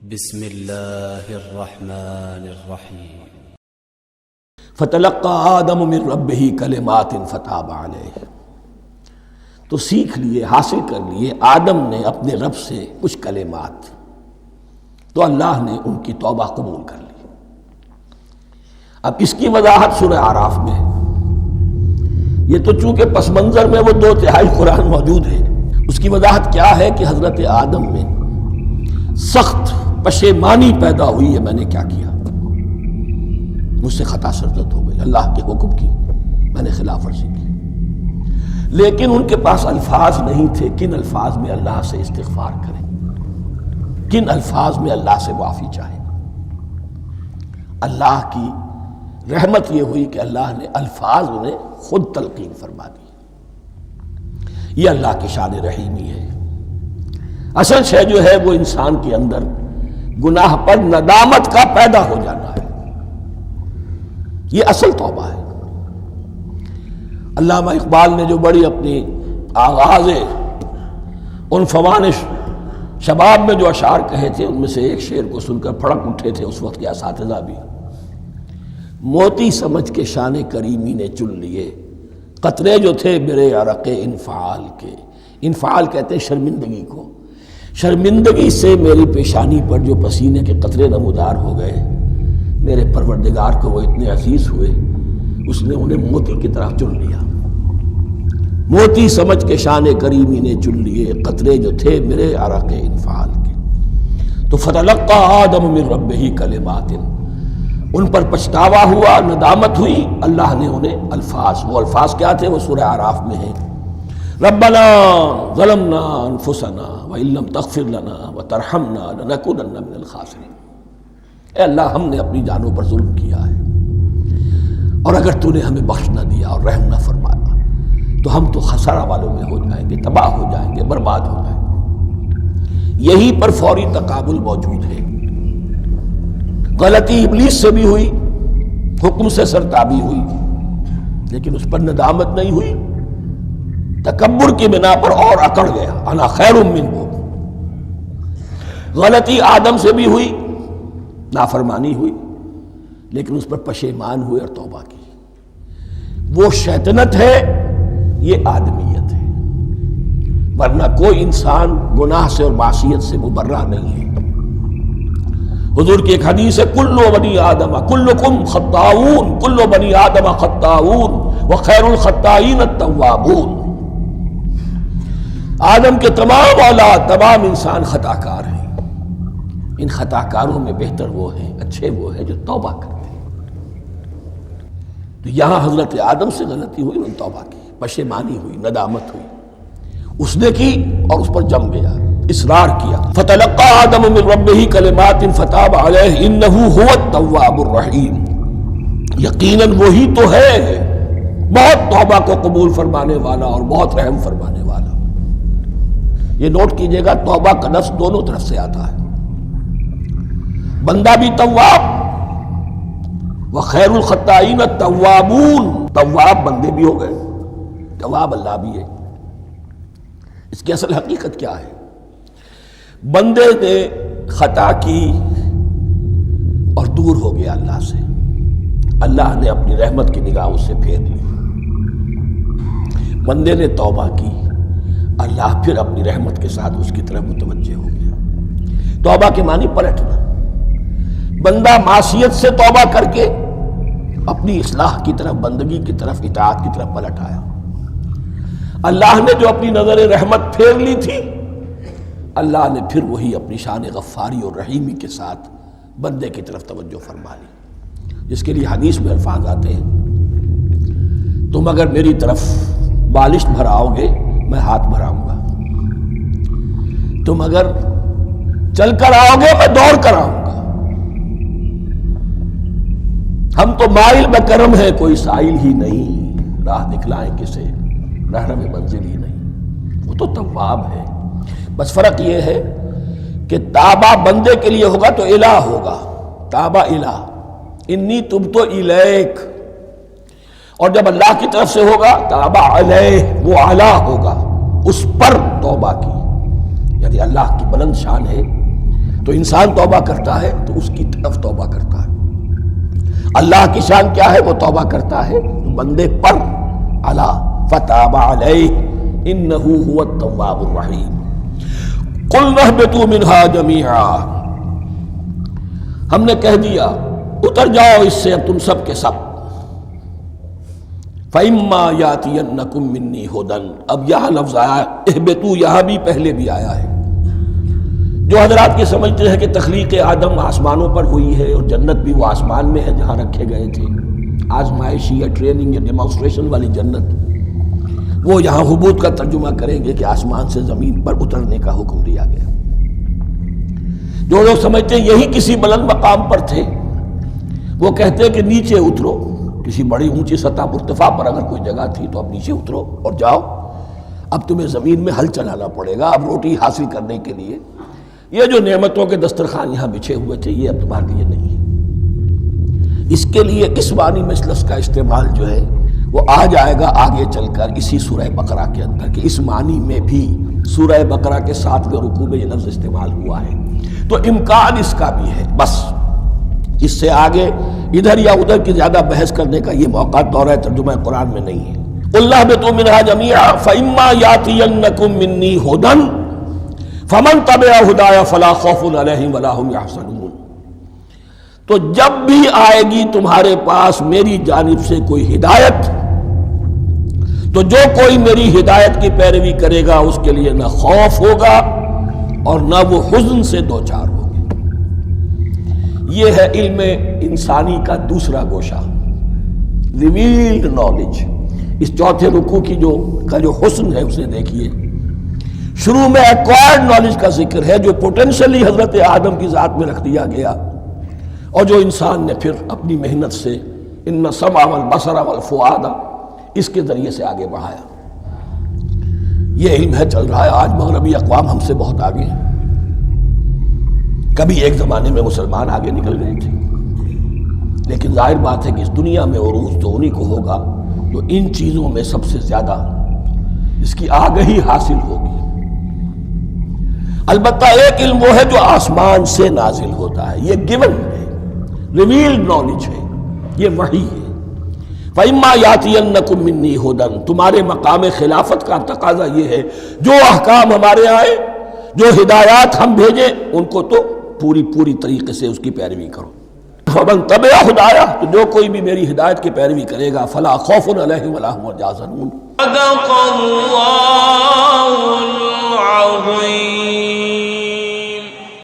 بسم اللہ الرحمن الرحیم۔ فتلقى آدم من ربہ کلمات فتاب علیہ، تو سیکھ لیے، حاصل کر لیے آدم نے اپنے رب سے کچھ کلمات، تو اللہ نے ان کی توبہ قبول کر لی۔ اب اس کی وضاحت سورہ اعراف میں ہے۔ یہ تو چونکہ پس منظر میں وہ 2/3 قرآن موجود ہے، اس کی وضاحت کیا ہے کہ حضرت آدم میں سخت پشیمانی پیدا ہوئی ہے، میں نے کیا کیا، مجھ سے خطا سرزد ہو گئی، اللہ کے حکم کی میں نے خلاف ورزی کی، لیکن ان کے پاس الفاظ نہیں تھے کن الفاظ میں اللہ سے استغفار کریں، کن الفاظ میں اللہ سے معافی چاہیں۔ اللہ کی رحمت یہ ہوئی کہ اللہ نے الفاظ انہیں خود تلقین فرما دی۔ یہ اللہ کی شان رحیمی ہے۔ اصل شے جو ہے وہ انسان کے اندر گناہ پر ندامت کا پیدا ہو جانا ہے، یہ اصل توبہ ہے۔ علامہ اقبال نے جو بڑی اپنی آغاز عنفوان شباب میں جو اشعار کہے تھے، ان میں سے ایک شعر کو سن کر پھڑک اٹھے تھے اس وقت کے اساتذہ بھی۔ موتی سمجھ کے شان کریمی نے چن لیے، قطرے جو تھے میرے عرق انفعال کے۔ انفعال کہتے ہیں شرمندگی کو۔ شرمندگی سے میری پیشانی پر جو پسینے کے قطرے نمودار ہو گئے، میرے پروردگار کو وہ اتنے عزیز ہوئے، اس نے انہیں موتی کی طرح چن لیا۔ موتی سمجھ کے شان کریمی نے چن لیے، قطرے جو تھے میرے عرق انفعال کے۔ تو فتلقى آدم من ربہ کلمات، ان پر پچھتاوا ہوا، ندامت ہوئی، اللہ نے انہیں الفاظ، وہ الفاظ کیا تھے وہ سورہ اعراف میں ہیں۔ ربنا ظلمنا انفسنا وان لم تغفر لنا وترحمنا لنکونن من الخاسرین، اے اللہ ہم نے اپنی جانوں پر ظلم کیا ہے، اور اگر تو نے ہمیں بخش نہ دیا اور رحم نہ فرمایا تو ہم تو خسارہ والوں میں ہو جائیں گے، تباہ ہو جائیں گے، برباد ہو جائیں گے۔ یہی پر فوری تقابل موجود ہے۔ غلطی ابلیس سے بھی ہوئی، حکم سے سرتابی ہوئی، لیکن اس پر ندامت نہیں ہوئی، تکبر کی بنا پر اور اکڑ گیا، انا خیر منہ۔ غلطی آدم سے بھی ہوئی، نافرمانی ہوئی، لیکن اس پر پشیمان ہوئے اور توبہ کی۔ وہ شیطنت ہے، یہ آدمیت ہے، ورنہ کوئی انسان گناہ سے اور معصیت سے مبرہ نہیں ہے۔ حضور کی ایک حدیث ہے، کل بنی آدم کلکم خطاؤون، کل بنی آدم خطاؤون وخیر الخطائین التوابون۔ آدم کے تمام اولاد، تمام انسان خطا کار ہیں، ان خطا کاروں میں بہتر وہ ہیں، اچھے وہ ہیں جو توبہ کرتے ہیں۔ تو یہاں حضرت آدم سے غلطی ہوئی، انہوں نے توبہ کی، پشیمانی ہوئی، ندامت ہوئی، اس نے کی اور اس پر جم گیا، اصرار کیا۔ فتلقى آدم من ربہ کلمات فتاب علیہ انہ هو التواب الرحیم، یقیناً وہی تو ہے بہت توبہ کو قبول فرمانے والا اور بہت رحم فرمانے والا۔ یہ نوٹ کیجئے گا، توبہ کا لفظ دونوں طرف سے آتا ہے، بندہ بھی تواب، وخیر الخطائین التوابون، تواب بندے بھی ہو گئے، تواب اللہ بھی ہے۔ اس کی اصل حقیقت کیا ہے؟ بندے نے خطا کی اور دور ہو گیا اللہ سے، اللہ نے اپنی رحمت کی نگاہ اس سے پھیر لی۔ بندے نے توبہ کی، اللہ پھر اپنی رحمت کے ساتھ اس کی طرف متوجہ ہو گیا۔ توبہ کے معنی پلٹنا۔ بندہ معصیت سے توبہ کر کے اپنی اصلاح کی طرف، بندگی کی طرف، اطاعت کی طرف پلٹ آیا۔ اللہ نے جو اپنی نظر رحمت پھیر لی تھی، اللہ نے پھر وہی اپنی شان غفاری اور رحیمی کے ساتھ بندے کی طرف توجہ فرما لی، جس کے لیے حدیث میں الفاظ آتے ہیں، تم اگر میری طرف بالشت بھراؤ گے میں ہاتھ بھراؤں گا، تم اگر چل کر آؤ گے میں دوڑ کر آؤں گا، ہم تو مائل بکرم ہے کوئی سائل ہی نہیں، راہ دکھلائیں کسے رہنم منزل ہی نہیں۔ وہ تو تواب ہے، بس فرق یہ ہے کہ تابہ بندے کے لیے ہوگا تو الہ ہوگا، تابہ الہ، انی تبت الیک، اور جب اللہ کی طرف سے ہوگا تابہ علیہ، وہ اعلیٰ ہوگا، اس پر توبہ کی، یعنی اللہ کی بلند شان ہے، تو انسان توبہ کرتا ہے تو اس کی طرف توبہ کرتا ہے. اللہ کی شان کیا ہے؟ وہ توبہ کرتا ہے بندے پر. الا فتاب علیہ انہ هو التواب الرحیم. قلنا اہبطوا منها جميعا، ہم نے کہہ دیا اتر جاؤ اس سے اب تم سب کے سب. فَإِمَّا يَأْتِيَنَّكُم مِّنِّي هُدًى، اب یہاں لفظ آیا اہبطوا، یہاں بھی پہلے بھی آیا ہے. جو حضرات یہ سمجھتے ہیں کہ تخلیق آدم آسمانوں پر ہوئی ہے اور جنت بھی وہ آسمان میں ہے جہاں رکھے گئے تھے، آزمائشی یا ٹریننگ یا ڈیمانسٹریشن والی جنت، وہ یہاں حبوط کا ترجمہ کریں گے کہ آسمان سے زمین پر اترنے کا حکم دیا گیا. جو لوگ سمجھتے ہیں یہی کسی بلند مقام پر تھے، وہ کہتے ہیں کہ نیچے اترو، کسی بڑی اونچی سطح مرتفع پر اگر کوئی جگہ تھی تو اب نیچے اترو اور جاؤ، اب تمہیں زمین میں ہل چلانا پڑے گا اب روٹی حاصل کرنے کے لیے. یہ جو نعمتوں کے دسترخوان یہاں بچھے ہوئے تھے یہ اب تمہارے لیے نہیں ہے. اس کے لیے اس معنی میں اس لفظ کا استعمال جو ہے وہ آ جائے گا آگے چل کر اسی سورہ بقرہ کے اندر، کہ اس معنی میں بھی سورہ بقرہ کے 7ویں رکوع میں یہ لفظ استعمال ہوا ہے. تو امکان اس کا بھی ہے، بس اس سے آگے ادھر یا ادھر کی زیادہ بحث کرنے کا یہ موقع دورہ ترجمہ قرآن میں نہیں ہے. قُلْ اهْبِطُوا مِنْهَا جَمِيعًا فَإِمَّا يَأْتِيَنَّكُم مِّنِّي هُدًى فَمَن تَبِعَ هُدَايَ فَلَا خَوْفٌ عَلَيْهِمْ وَلَا هُمْ يَحْزَنُونَ. تو جب بھی آئے گی تمہارے پاس میری جانب سے کوئی ہدایت، تو جو کوئی میری ہدایت کی پیروی کرے گا اس کے لیے نہ خوف ہوگا اور نہ وہ حزن سے دوچار ہوگے. یہ ہے علم انسانی کا دوسرا گوشہ، ریویلڈ نالج. اس چوتھے رکوع کی جو حسن ہے اسے دیکھیے. شروع میں ایکوائرڈ نالج کا ذکر ہے جو پوٹینشلی حضرت آدم کی ذات میں رکھ دیا گیا اور جو انسان نے پھر اپنی محنت سے ان السمع والبصر والفؤاد اس کے ذریعے سے آگے بڑھایا. یہ علم ہے چل رہا ہے. آج مغربی اقوام ہم سے بہت آگے ہیں. کبھی ایک زمانے میں مسلمان آگے نکل گئے تھے، لیکن ظاہر بات ہے کہ اس دنیا میں عروج تو انہی کو ہوگا جو ان چیزوں میں سب سے زیادہ اس کی آگہی حاصل ہوگی. البتہ ایک علم وہ ہے جو آسمان سے نازل ہوتا ہے، یہ گیون ہے، ریویلڈ نالج ہے، یہ وحی ہے. فَإِمَّا يَأْتِيَنَّكُم مِّنِّي هُدًى، تمہارے مقام خلافت کا تقاضا یہ ہے جو احکام ہمارے آئے، جو ہدایات ہم بھیجیں ان کو تو پوری طریقے سے اس کی پیروی کرو. فَمَن تَبِعَ هُدَايَ، تو جو کوئی بھی میری ہدایت کی پیروی کرے گا فَلَا خَوْفٌ عَلَيْهِمْ وَلَا هُمْ يَحْزَنُونَ. صدق اللہ العظیم.